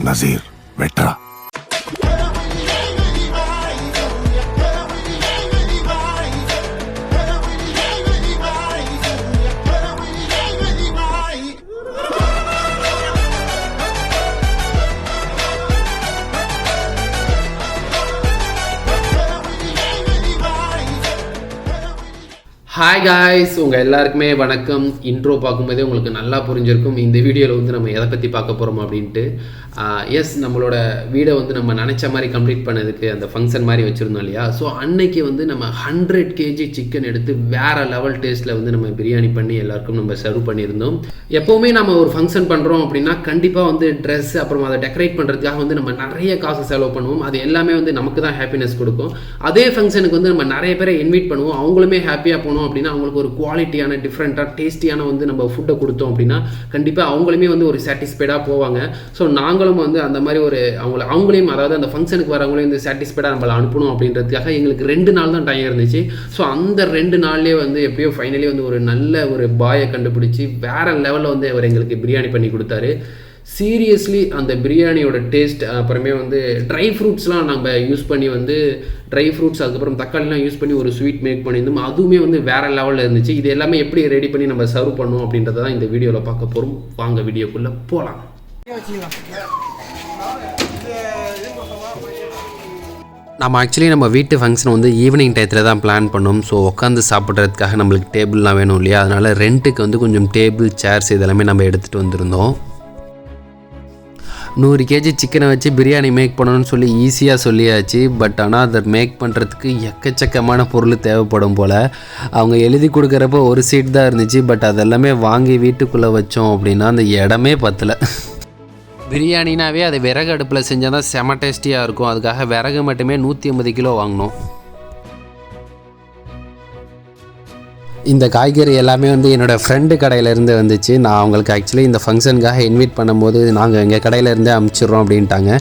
नजीर बेटा hi guys, உங்கள் எல்லாருக்குமே வணக்கம். இன்ட்ரோ பார்க்கும்போதே உங்களுக்கு நல்லா புரிஞ்சிருக்கும் இந்த வீடியோவில் வந்து நம்ம எதை பற்றி பார்க்க போகிறோம் அப்படின்ட்டு. எஸ், நம்மளோட வீடை வந்து நம்ம நினச்ச மாதிரி கம்ப்ளீட் பண்ணதுக்கு அந்த ஃபங்க்ஷன் மாதிரி வச்சுருந்தோம் இல்லையா. ஸோ அன்னைக்கு வந்து நம்ம 100 kg சிக்கன் எடுத்து வேறு லெவல் டேஸ்ட்டில் வந்து நம்ம பிரியாணி பண்ணி எல்லாருக்கும் நம்ம சர்வ் பண்ணியிருந்தோம். எப்போவுமே நம்ம ஒரு ஃபங்க்ஷன் பண்ணுறோம் அப்படின்னா கண்டிப்பாக வந்து ட்ரெஸ் அப்புறம் அதை டெக்கரேட் பண்ணுறதுக்காக வந்து நம்ம நிறைய காசு செலவு பண்ணுவோம். அது எல்லாமே வந்து நமக்கு தான் ஹாப்பினஸ் கொடுக்கும். அதே ஃபங்க்ஷனுக்கு வந்து நம்ம நிறைய பேரை இன்வைட் பண்ணுவோம். அவங்களுமே ஹாப்பியாக போகணும் அப்படின்னா அவங்களுக்கு ஒரு குவாலிட்டியான டிஃப்ரெண்ட்டாக டேஸ்டியான வந்து நம்ம ஃபுட்டை கொடுத்தோம் அப்படின்னா கண்டிப்பாக அவங்களுமே வந்து ஒரு சாட்டிஸ்ஃபைடாக போவாங்க. ஸோ நாங்களும் வந்து அந்த மாதிரி ஒரு அவங்களையும், அதாவது அந்த ஃபங்க்ஷனுக்கு வரவங்களையும் வந்து சாட்டிஸ்ஃபைடாக நம்மளை அனுப்பணும் அப்படின்றதுக்காக எங்களுக்கு 2 நாள் தான் டைம் இருந்துச்சு. ஸோ அந்த 2 நாள்லேயே வந்து எப்படியோ ஃபைனலி வந்து ஒரு நல்ல ஒரு பாயை கண்டுபிடிச்சி வேறு லெவலில் வந்து அவர் எங்களுக்கு பிரியாணி பண்ணி கொடுத்தாரு. சீரியஸ்லி அந்த பிரியாணியோட டேஸ்ட், அப்புறமே வந்து ட்ரை ஃப்ரூட்ஸ்லாம் நம்ம யூஸ் பண்ணி வந்து ட்ரை ஃப்ரூட்ஸ் அதுக்கப்புறம் தக்காளிலாம் யூஸ் பண்ணி ஒரு ஸ்வீட் மேக் பண்ணியிருந்தோம். அதுவுமே வந்து வேறு லெவலில் இருந்துச்சு. இது எல்லாமே எப்படி ரெடி பண்ணி நம்ம சர்வ் பண்ணோம் அப்படின்றத தான் இந்த வீடியோவில் பார்க்க போகிறோம். வாங்க வீடியோக்குள்ளே போகலாம். நம்ம ஆக்சுவலி நம்ம வீட்டு ஃபங்க்ஷன் வந்து ஈவினிங் டயத்தில் தான் பிளான் பண்ணோம். ஸோ உட்காந்து சாப்பிட்றதுக்காக நம்மளுக்கு டேபிள்லாம் வேணும் இல்லையா, அதனால் ரெண்ட்டுக்கு வந்து கொஞ்சம் டேபிள் சேர்ஸ் இதெல்லாமே நம்ம எடுத்துகிட்டு வந்திருந்தோம். 100 kg சிக்கனை வச்சு பிரியாணி மேக் பண்ணணும்னு சொல்லி ஈஸியாக சொல்லியாச்சு. பட் ஆனால் அதை மேக் பண்ணுறதுக்கு எக்கச்சக்கமான பொருள் தேவைப்படும் போல். அவங்க எழுதி கொடுக்குறப்போ ஒரு சீட் தான் இருந்துச்சு. பட் அதெல்லாமே வாங்கி வீட்டுக்குள்ளே வச்சோம் அப்படின்னா அந்த இடமே பத்தலை. பிரியாணினாவே அது விறகு அடுப்பில் செஞ்சால் தான் செம டேஸ்டியாக இருக்கும். அதுக்காக விறகு மட்டுமே 150 கிலோ வாங்கினோம். இந்த காய்கறி எல்லாமே வந்து என்னோடய ஃப்ரெண்டு கடையிலேருந்து வந்துச்சு. நான் அவங்களுக்கு ஆக்சுவலி இந்த ஃபங்க்ஷனுக்காக இன்வைட் பண்ணும்போது நாங்கள் எங்கள் கடையிலேருந்தே அனுப்பிச்சிட்றோம் அப்படின்ட்டாங்க.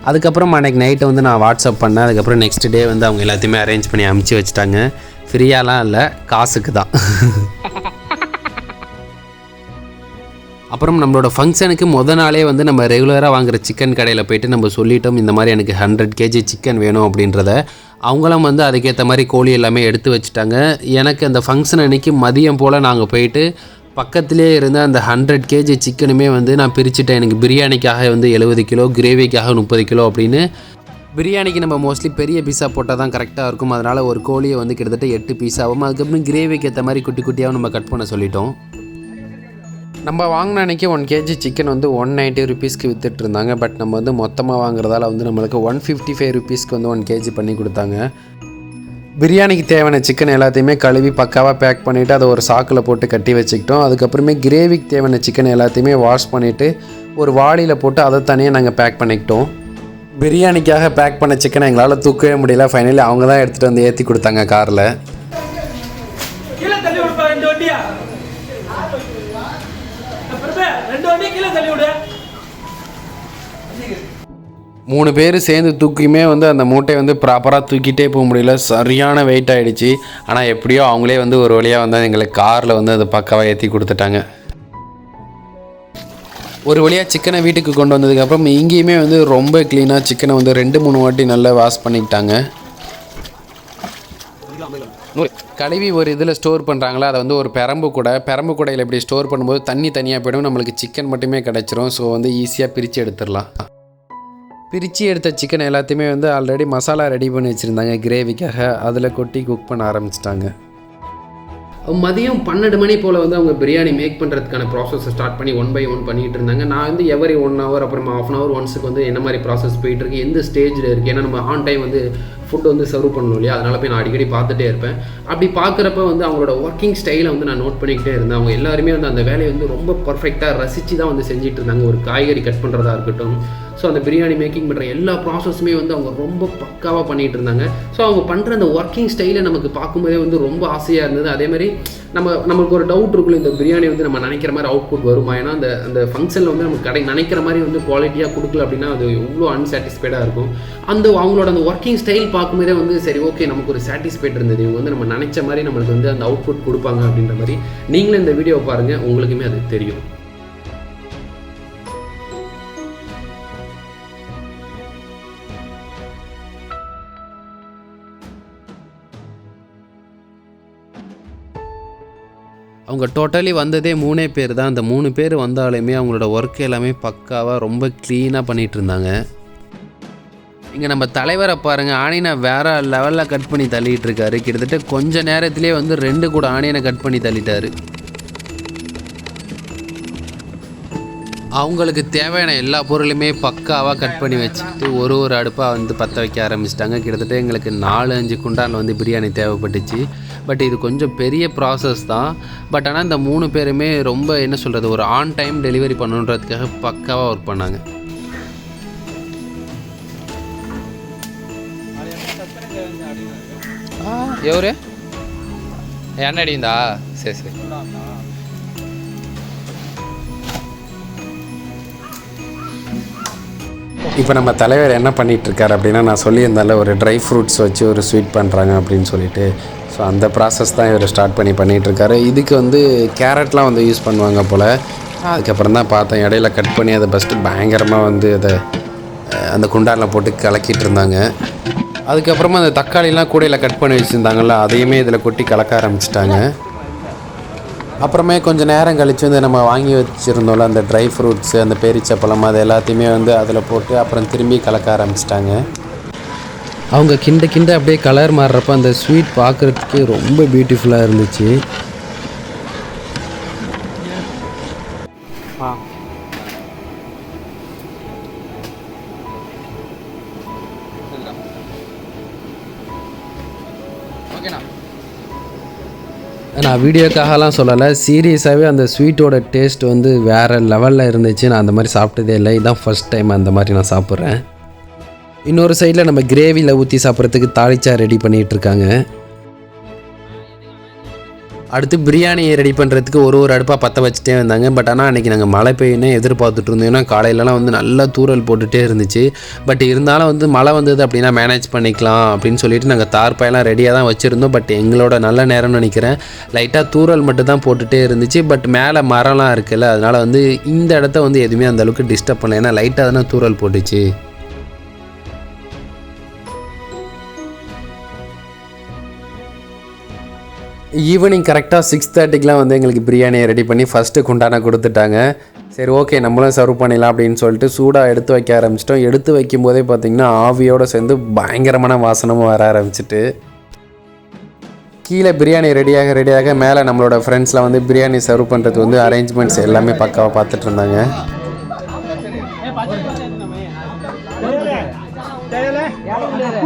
அதுக்கப்புறம் அன்றைக்கி நைட்டை வந்து நான் வாட்ஸ்அப் பண்ணேன். அதுக்கப்புறம் நெக்ஸ்ட் டே வந்து அவங்க எல்லாத்தையுமே அரேஞ்ச் பண்ணி அனுப்பிச்சி வச்சுட்டாங்க. ஃப்ரீயாலாம் இல்லை, காசுக்கு தான். அப்புறம் நம்மளோட ஃபங்க்ஷனுக்கு நாளே வந்து நம்ம ரெகுலராக வாங்குகிற சிக்கன் கடையில் போய்ட்டு நம்ம சொல்லிட்டோம் இந்த மாதிரி எனக்கு 100 kg சிக்கன் வேணும் அப்படின்றத. அவங்களும் வந்து அதுக்கேற்ற மாதிரி கோழி எல்லாமே எடுத்து வச்சுட்டாங்க. எனக்கு அந்த ஃபங்க்ஷன் அன்றைக்கி மதியம் போல் நாங்கள் போயிட்டு பக்கத்துலேயே இருந்த அந்த 100 kg சிக்கனுமே வந்து நான் பிரிச்சுட்டேன். எனக்கு பிரியாணிக்காக வந்து 70 கிலோ, கிரேவிக்காக 30 கிலோ அப்படின்னு. பிரியாணிக்கு நம்ம மோஸ்ட்லி பெரிய பீஸா போட்டால் தான் கரெக்டாக இருக்கும். அதனால் ஒரு கோழியை வந்து கிட்டத்தட்ட 8 பீஸாகவும், அதுக்கப்புறம் கிரேவிக்கு ஏற்ற மாதிரி குட்டி குட்டியாகவும் நம்ம கட் பண்ண சொல்லிட்டோம். நம்ம வாங்கின அன்றைக்கி 1 kg சிக்கன் வந்து 190 ருபீஸ்க்கு விற்றுட்டு இருந்தாங்க. பட் நம்ம வந்து மொத்தமாக வாங்குறதால வந்து நம்மளுக்கு 155 ருபீஸ்க்கு வந்து 1 kg பண்ணி கொடுத்தாங்க. பிரியாணிக்கு தேவையான சிக்கன் எல்லாத்தையுமே கழுவி பக்காவாக பேக் பண்ணிவிட்டு அதை ஒரு சாக்கில் போட்டு கட்டி வச்சுக்கிட்டோம். அதுக்கப்புறமே கிரேவிக்கு தேவையான சிக்கன் எல்லாத்தையுமே வாஷ் பண்ணிவிட்டு ஒரு வாளியில் போட்டு அதை தனியாக நாங்கள் பேக் பண்ணிக்கிட்டோம். பிரியாணிக்காக பேக் பண்ண சிக்கனை எங்களால் தூக்கவே முடியல. ஃபைனலி அவங்க தான் எடுத்துகிட்டு வந்து ஏற்றி கொடுத்தாங்க காரில். 3 பேர் சேர்ந்து தூக்கியுமே வந்து அந்த மூட்டையை வந்து ப்ராப்பராக தூக்கிட்டே போக முடியல. சரியான வெயிட் ஆகிடுச்சு. ஆனால் எப்படியோ அவங்களே வந்து ஒரு வழியாக வந்து எங்களுக்கு காரில் வந்து அதை பக்காவாக ஏற்றி கொடுத்துட்டாங்க. ஒரு வழியாக சிக்கனை வீட்டுக்கு கொண்டு வந்ததுக்கப்புறம் இங்கேயுமே வந்து ரொம்ப க்ளீனாக சிக்கனை வந்து 2-3 வாட்டி நல்லா வாஷ் பண்ணிக்கிட்டாங்க. கழுவி ஒரு இதில் ஸ்டோர் பண்ணுறாங்களா, அதை வந்து ஒரு பெரம்பு கூடையில் இப்படி ஸ்டோர் பண்ணும்போது தண்ணி தனியாக போய்டும், நம்மளுக்கு சிக்கன் மட்டுமே கிடச்சிரும். ஸோ வந்து ஈஸியாக பிரித்து எடுத்துடலாம். பிரித்து எடுத்த சிக்கன் எல்லாத்தையுமே வந்து ஆல்ரெடி மசாலா ரெடி பண்ணி வச்சுருந்தாங்க கிரேவிக்காக. அதில் கொட்டி குக் பண்ண ஆரம்பிச்சிட்டாங்க. மதியம் 12 மணி போல் வந்து அவங்க பிரியாணி மேக் பண்ணுறதுக்கான ப்ராசஸை ஸ்டார்ட் பண்ணி 1 by 1 பண்ணிகிட்டு இருந்தாங்க. நான் வந்து எவரி 1 hour அப்புறம் ½ hour ஒன்ஸுக்கு வந்து என்ன மாதிரி ப்ராசஸ் போயிட்டுருக்கு, எந்த ஸ்டேஜில் இருக்குது, ஏன்னா நம்ம ஆன் டைம் வந்து ஃபுட் வந்து சர்வ் பண்ணணும் இல்லையா, அதனால் போய் நான் அடிக்கடி பார்த்துட்டே இருப்பேன். அப்படி பார்க்குறப்ப வந்து அவங்களோட ஒர்க்கிங் ஸ்டைலை வந்து நான் நோட் பண்ணிக்கிட்டே இருந்தேன். அவங்க எல்லாருமே வந்து அந்த வேலையை வந்து ரொம்ப பர்ஃபெக்டாக ரசித்து தான் வந்து செஞ்சுட்டு இருந்தாங்க. ஒரு காய்கறி கட் பண்ணுறதா இருக்கட்டும், ஸோ அந்த பிரியாணி மேக்கிங் பண்ணுற எல்லா ப்ராசஸுமே வந்து அவங்க ரொம்ப பக்காவாக பண்ணிகிட்டு இருந்தாங்க. ஸோ அவங்க பண்ணுற அந்த ஒர்க்கிங் ஸ்டைலை நமக்கு பார்க்கும்போதே வந்து ரொம்ப ஆசையாக இருந்தது. அதேமாதிரி நமக்கு ஒரு டவுட் இருக்குல்ல, இந்த பிரியாணி வந்து நம்ம நினைக்கிற மாதிரி அவுட்புட் வருமா, ஏன்னா அந்த ஃபங்க்ஷனில் வந்து நமக்கு நினைக்கிற மாதிரி வந்து குவாலிட்டியாக கொடுக்கல அப்படின்னா அது எவ்வளோ அன்சாட்டிஸ்ஃபைடாக இருக்கும். அவங்களோட அந்த ஒர்க்கிங் ஸ்டைல் பார்க்கும்போதே வந்து சரி ஓகே நமக்கு ஒரு சாட்டிஸ்ஃபைட் இருந்தது. இவங்க வந்து நம்ம நினச்ச மாதிரி நம்மளுக்கு வந்து அந்த அவுட்புட் கொடுப்பாங்க அப்படின்ற மாதிரி. நீங்களும் இந்த வீடியோவை பாருங்கள், உங்களுக்குமே அது தெரியும். அவங்க டோட்டலி வந்ததே 3 பேர் தான். அந்த 3 பேர் வந்தாலுமே அவங்களோட ஒர்க் எல்லாமே பக்காவாக ரொம்ப க்ளீனாக பண்ணிகிட்டு இருந்தாங்க. இங்கே நம்ம தலைவரை பாருங்கள், ஆனியனை வேறு லெவலில் கட் பண்ணி தள்ளிகிட்டு இருக்காரு. கிட்டத்தட்ட கொஞ்சம் நேரத்துலேயே வந்து 2 கூட ஆனியனை கட் பண்ணி தள்ளிட்டாரு. அவங்களுக்கு தேவையான எல்லா பொருளுமே பக்காவாக கட் பண்ணி வச்சுக்கிட்டு ஒரு அடுப்பாக வந்து பற்ற வைக்க ஆரம்பிச்சிட்டாங்க. கிட்டத்தட்ட எங்களுக்கு 4-5 குண்டானில் வந்து பிரியாணி தேவைப்பட்டுச்சு. பட் இது கொஞ்சம் பெரிய ப்ராசஸ் தான். பட் ஆனால் இந்த 3 பேருமே ரொம்ப என்ன சொல்கிறது, ஒரு ஆன் டைம் டெலிவரி பண்ணுன்றதுக்காக பக்காவாக ஒர்க் பண்ணாங்க. ఎవరు ఎన్న అడిగిందా? సరే సరే. இப்போ நம்ம தலைவர் என்ன பண்ணிகிட்ருக்காரு அப்படின்னா, நான் சொல்லியிருந்தால ஒரு ட்ரை ஃப்ரூட்ஸ் வச்சு ஒரு ஸ்வீட் பண்ணுறாங்க அப்படின்னு சொல்லிட்டு, ஸோ அந்த ப்ராசஸ் தான் இவர் ஸ்டார்ட் பண்ணிகிட்ருக்காரு. இதுக்கு வந்து கேரட்லாம் வந்து யூஸ் பண்ணுவாங்க போல். அதுக்கப்புறம் தான் பார்த்தேன், இடையில கட் பண்ணி அதை ஃபஸ்ட்டு பயங்கரமாக வந்து அதை அந்த குண்டானில் போட்டு கலக்கிட்டு இருந்தாங்க. அதுக்கப்புறமா அந்த தக்காளிலாம் கூடையில் கட் பண்ணி வச்சுருந்தாங்கள்ல, அதையுமே இதில் கொட்டி கலக்க ஆரம்பிச்சிட்டாங்க. அப்புறமே கொஞ்சம் நேரம் கழித்து வந்து நம்ம வாங்கி வச்சுருந்தோம்ல அந்த ட்ரை ஃப்ரூட்ஸு, அந்த பேரிச்சப்பழம், அது எல்லாத்தையுமே வந்து அதில் போட்டு அப்புறம் திரும்பி கலக்க ஆரம்பிச்சிட்டாங்க. அவங்க கிண்ட அப்படியே கலர் மாறுறப்ப அந்த ஸ்வீட் பார்க்குறதுக்கு ரொம்ப பியூட்டிஃபுல்லாக இருந்துச்சு. நான் வீடியோக்காகலாம் சொல்லலை, சீரியஸாகவே அந்த ஸ்வீட்டோட டேஸ்ட் வந்து வேறு லெவலில் இருந்துச்சு. நான் அந்த மாதிரி சாப்பிட்டதே இல்லை, இதுதான் ஃபஸ்ட் டைம் அந்த மாதிரி நான் சாப்பிட்றேன். இன்னொரு சைடில் நம்ம கிரேவியில் ஊற்றி சாப்பிட்றதுக்கு தாளிச்சா ரெடி பண்ணிகிட்ருக்காங்க. அடுத்து பிரியாணியை ரெடி பண்ணுறதுக்கு ஒரு அடுப்பாக பற்ற வச்சுட்டே வந்தாங்க. பட் ஆனால் அன்றைக்கி நாங்கள் மழை பெய்யுன்னு எதிர்பார்த்துட்டு இருந்தோம். ஏன்னா காலையிலலாம் வந்து நல்லா தூறல் போட்டுகிட்டே இருந்துச்சு. பட் இருந்தாலும் வந்து மழை வந்தது அப்படின்னா மேனேஜ் பண்ணிக்கலாம் அப்படின்னு சொல்லிட்டு நாங்கள் தார்பாயெல்லாம் ரெடியாக தான் வச்சுருந்தோம். பட் எங்களோட நல்ல நேரம்னு நினைக்கிறேன், லைட்டாக தூறல் மட்டும் தான் போட்டுகிட்டே இருந்துச்சு. பட் மேலே மரம்லாம் இருக்குல்ல, அதனால் வந்து இந்த இடத்த வந்து எதுவுமே அந்தளவுக்கு டிஸ்டர்ப் பண்ணல. ஏன்னா லைட்டாக தானே தூறல் போட்டுச்சு. ஈவினிங் கரெக்டாக 6:30க்குலாம் வந்து எங்களுக்கு பிரியாணியை ரெடி பண்ணி ஃபஸ்ட்டு குண்டான கொடுத்துட்டாங்க. சரி ஓகே நம்மளும் சர்வ் பண்ணிடலாம் அப்படின்னு சொல்லிட்டு சூடாக எடுத்து வைக்க ஆரம்பிச்சிட்டோம். எடுத்து வைக்கும்போதே பார்த்திங்கன்னா ஆவியோடு சேர்ந்து பயங்கரமான வாசனமும் வர ஆரம்பிச்சிட்டு, கீழே பிரியாணி ரெடியாக மேலே நம்மளோட ஃப்ரெண்ட்ஸ்லாம் வந்து பிரியாணி சர்வ் பண்ணுறது வந்து அரேஞ்ச்மெண்ட்ஸ் எல்லாமே பக்காவாக பார்த்துட்டு இருந்தாங்க.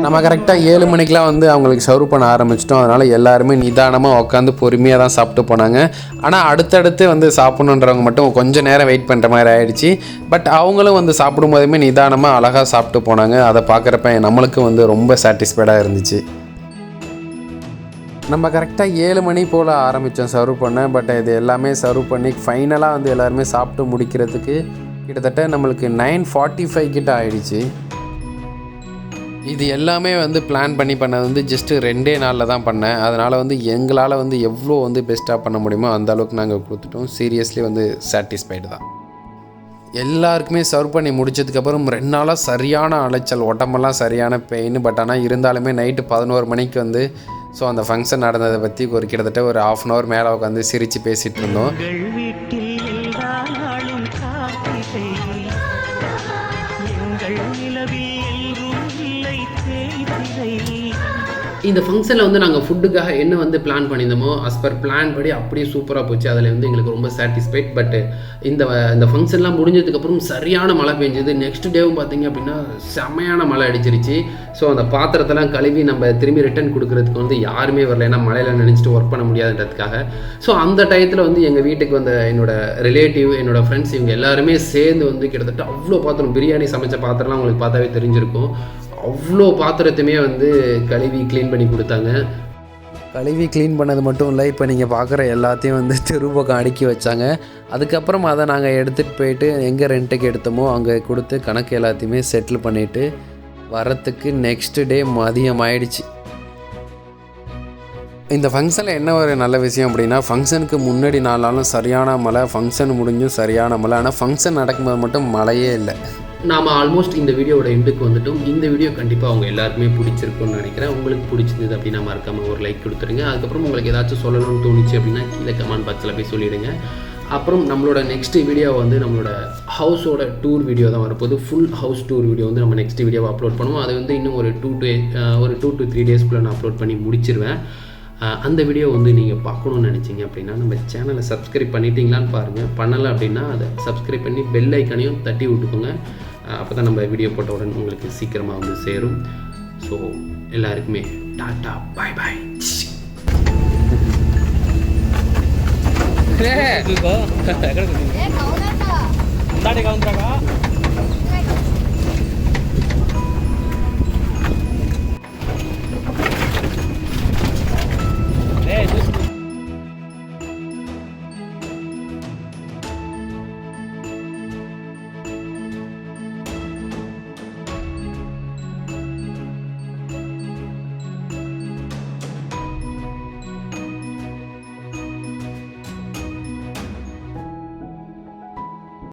நம்ம கரெக்டாக 7 மணிக்கெலாம் வந்து அவங்களுக்கு சர்வ் பண்ண ஆரம்பிச்சிட்டோம். அதனால் எல்லாருமே நிதானமாக உட்காந்து பொறுமையாக தான் சாப்பிட்டு போனாங்க. ஆனால் அடுத்தடுத்து வந்து சாப்பிட்ணுன்றவங்க மட்டும் கொஞ்சம் நேரம் வெயிட் பண்ணுற மாதிரி ஆகிடுச்சு. பட் அவங்களும் வந்து சாப்பிடும் போதுமே நிதானமாக அழகாக சாப்பிட்டு போனாங்க. அதை பார்க்குறப்ப நம்மளுக்கும் வந்து ரொம்ப சாட்டிஸ்ஃபைடாக இருந்துச்சு. நம்ம கரெக்டாக 7 மணி போல் ஆரம்பித்தோம் சர்வ் பண்ண. பட் இது எல்லாமே சர்வ் பண்ணி ஃபைனலாக வந்து எல்லாருமே சாப்பிட்டு முடிக்கிறதுக்கு கிட்டத்தட்ட நம்மளுக்கு 9:45 கிட்ட ஆகிடுச்சு. இது எல்லாமே வந்து பிளான் பண்ணது வந்து ஜஸ்ட்டு 2 நாளில் தான் பண்ணேன். அதனால் வந்து எங்களால் வந்து எவ்வளோ வந்து பெஸ்ட்டாக பண்ண முடியுமோ அந்த அளவுக்கு நாங்கள் கொடுத்துட்டோம். சீரியஸ்லி வந்து சாட்டிஸ்ஃபைடு தான். எல்லாருக்குமே சர்வ் பண்ணி முடிச்சதுக்கப்புறம் 2 நாளாக சரியான அலைச்சல், உடம்பெல்லாம் சரியான பெயின். பட் ஆனால் இருந்தாலுமே நைட்டு 11 மணிக்கு வந்து ஸோ அந்த ஃபங்க்ஷன் நடந்ததை பற்றி ஒரு கிட்டத்தட்ட ஒரு 1/2 அன் ஹவர் மேலே உட்காந்து சிரித்து பேசிகிட்டு இருந்தோம். இந்த ஃபங்க்ஷனில் வந்து நாங்கள் ஃபுட்டுக்காக என்ன வந்து பிளான் பண்ணியிருந்தோமோ அஸ் பர் பிளான் படி அப்படியே சூப்பராக போச்சு. அதில் வந்து எங்களுக்கு ரொம்ப சாட்டிஸ்ஃபைட். பட் இந்த ஃபங்க்ஷன்லாம் முடிஞ்சதுக்கப்புறம் சரியான மழை பெஞ்சுது. நெக்ஸ்ட் டேவும் பார்த்திங்க அப்படின்னா செம்மையான மழை அடிச்சிருச்சு. ஸோ அந்த பாத்திரத்தெல்லாம் கழுவி நம்ம திரும்பி ரிட்டன் கொடுக்குறதுக்கு வந்து யாருமே வரல, ஏன்னா மழையில் நினச்சிட்டு ஒர்க் பண்ண முடியாதுன்றதுக்காக. ஸோ அந்த டயத்தில் வந்து எங்கள் வீட்டுக்கு வந்த என்னோடய ரிலேட்டிவ், என்னோடய ஃப்ரெண்ட்ஸ், இவங்க எல்லாருமே சேர்ந்து வந்து கிட்டத்தட்ட அவ்வளோ பாத்திரம், பிரியாணி சமைச்ச பாத்திரம்லாம் உங்களுக்கு பார்த்தாவே தெரிஞ்சிருக்கும். அவ்வளோ பாத்திரத்தையுமே வந்து கழுவி க்ளீன் பண்ணி கொடுத்தாங்க. கழுவி க்ளீன் பண்ணது மட்டும் இல்லை, இப்போ நீங்கள் பார்க்குற எல்லாத்தையும் வந்து தெருப்பக்கம் அடுக்கி வச்சாங்க. அதுக்கப்புறம் அதை நாங்கள் எடுத்துகிட்டு போயிட்டு எங்கே ரெண்ட்டுக்கு எடுத்தோமோ அங்கே கொடுத்து கணக்கு எல்லாத்தையுமே செட்டில் பண்ணிவிட்டு வரத்துக்கு நெக்ஸ்ட் டே மதியம் ஆயிடுச்சு. இந்த ஃபங்க்ஷனில் என்ன ஒரு நல்ல விஷயம் அப்படின்னா, ஃபங்க்ஷனுக்கு முன்னாடி 4 நாளும் சரியான மழை, ஃபங்க்ஷன் முடிஞ்சும் சரியான மழை. ஆனால் ஃபங்க்ஷன் நடக்கும்போது மட்டும் மழையே இல்லை. நாம் ஆல்மோஸ்ட் இந்த வீடியோவோட எண்டுக்கு வந்துட்டோம். இந்த வீடியோ கண்டிப்பாக அவங்க எல்லாருக்குமே பிடிச்சிருக்குன்னு நினைக்கிறேன். உங்களுக்கு பிடிச்சிருந்தது அப்படின்னா மறக்காமல் ஒரு லைக் கொடுத்துருங்க. அதுக்கப்புறம் உங்களுக்கு ஏதாச்சும் சொல்லணும்னு தோணுச்சு அப்படின்னா கீழே கமெண்ட் பாக்ஸில் போய் சொல்லிவிடுங்க. அப்புறம் நம்மளோட நெக்ஸ்ட் வீடியோ வந்து நம்மளோட ஹவுஸோட டூர் வீடியோ தான் வரப்போகுது. ஃபுல் ஹவுஸ் டூர் வீடியோ வந்து நம்ம நெக்ஸ்ட் வீடியோவை அப்லோட் பண்ணுவோம். அது வந்து இன்னும் ஒரு 2 to 3 டேஸ்க்குள்ளே நான் அப்லோட் பண்ணி முடிச்சிருவேன். அந்த வீடியோ வந்து நீங்கள் பார்க்கணுன்னு நினச்சிங்க அப்படின்னா நம்ம சேனலை சப்ஸ்கிரைப் பண்ணிட்டீங்களான்னு பாருங்கள். பண்ணலை அப்படின்னா அதை சப்ஸ்கிரைப் பண்ணி பெல் ஐக்கனையும் தட்டி விட்டுக்கோங்க. அப்போ தான் நம்ம வீடியோ போட்ட உடனே உங்களுக்கு சீக்கிரமாக வந்து சேரும். ஸோ எல்லாருக்குமே டாட்டா பாய் பாய். ఎక్కడ